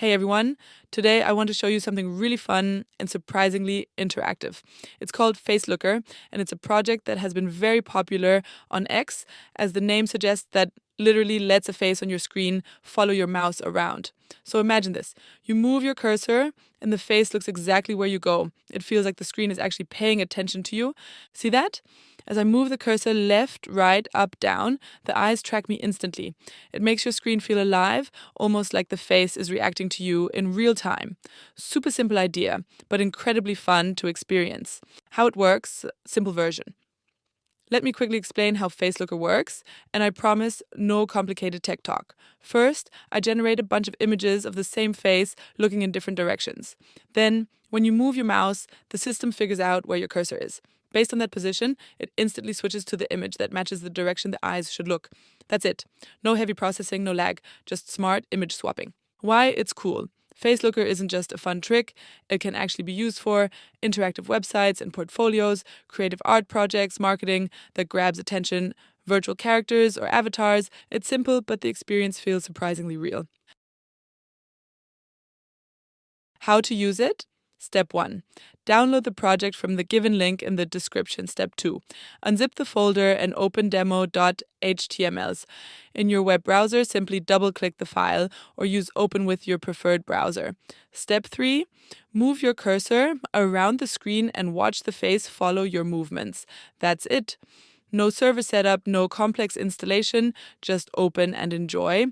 Hey everyone, today I want to show you something really fun and surprisingly interactive. It's called FaceLooker, and it's a project that has been very popular on X, as the name suggests that literally lets a face on your screen follow your mouse around. So imagine this. You move your cursor and the face looks exactly where you go. It feels like the screen is actually paying attention to you. See that? As I move the cursor left, right, up, down, the eyes track me instantly. It makes your screen feel alive, almost like the face is reacting to you in real time. Super simple idea, but incredibly fun to experience. How it works, simple version. Let me quickly explain how FaceLooker works, and I promise no complicated tech talk. First, I generate a bunch of images of the same face looking in different directions. Then, when you move your mouse, the system figures out where your cursor is. Based on that position, it instantly switches to the image that matches the direction the eyes should look. That's it. No heavy processing, no lag, just smart image swapping. Why it's cool. FaceLooker isn't just a fun trick, it can actually be used for interactive websites and portfolios, creative art projects, marketing that grabs attention, virtual characters or avatars. It's simple, but the experience feels surprisingly real. How to use it? Step 1. Download the project from the given link in the description. Step 2. Unzip the folder and open demo.htmls. In your web browser, simply double-click the file or use Open with your preferred browser. Step 3. Move your cursor around the screen and watch the face follow your movements. That's it. No server setup, no complex installation, just open and enjoy.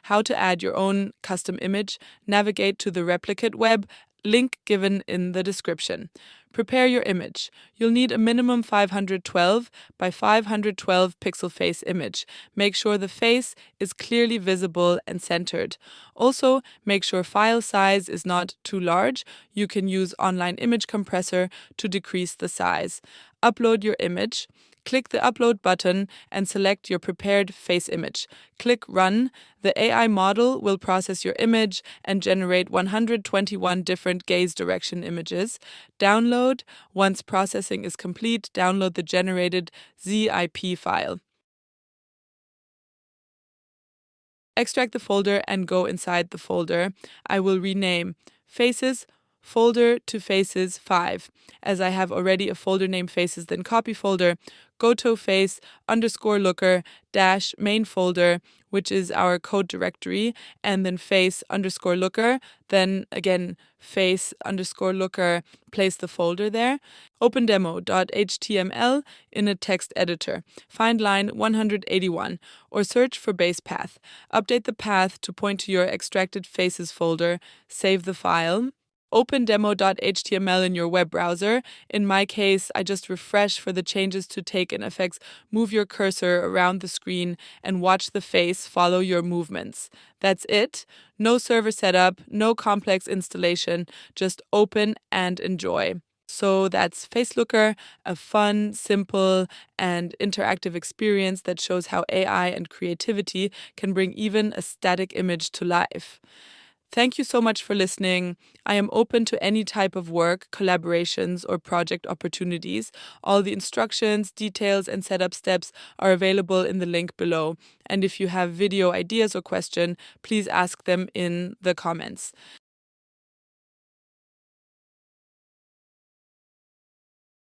How to add your own custom image, navigate to the replicate web, link given in the description. Prepare your image. You'll need a minimum 512 by 512 pixel face image. Make sure the face is clearly visible and centered. Also, make sure file size is not too large. You can use online image compressor to decrease the size. Upload your image. Click the Upload button and select your prepared face image. Click Run. The AI model will process your image and generate 121 different gaze direction images. Download. Once processing is complete, download the generated ZIP file. Extract the folder and go inside the folder. I will rename Faces folder to Faces 5. As I have already a folder named Faces, then copy folder, go to face underscore looker dash main folder, which is our code directory, and then face underscore looker, then again face underscore looker, place the folder there. Open demo.html in a text editor. Find line 181 or search for base path. Update the path to point to your extracted faces folder. Save the file. Open demo.html in your web browser. In my case, I just refresh for the changes to take in effects. Move your cursor around the screen and watch the face follow your movements. That's it. No server setup, no complex installation, just open and enjoy. So that's FaceLooker, a fun, simple, and interactive experience that shows how AI and creativity can bring even a static image to life. Thank you so much for listening. I am open to any type of work, collaborations, or project opportunities. All the instructions, details, and setup steps are available in the link below. And if you have video ideas or questions, please ask them in the comments.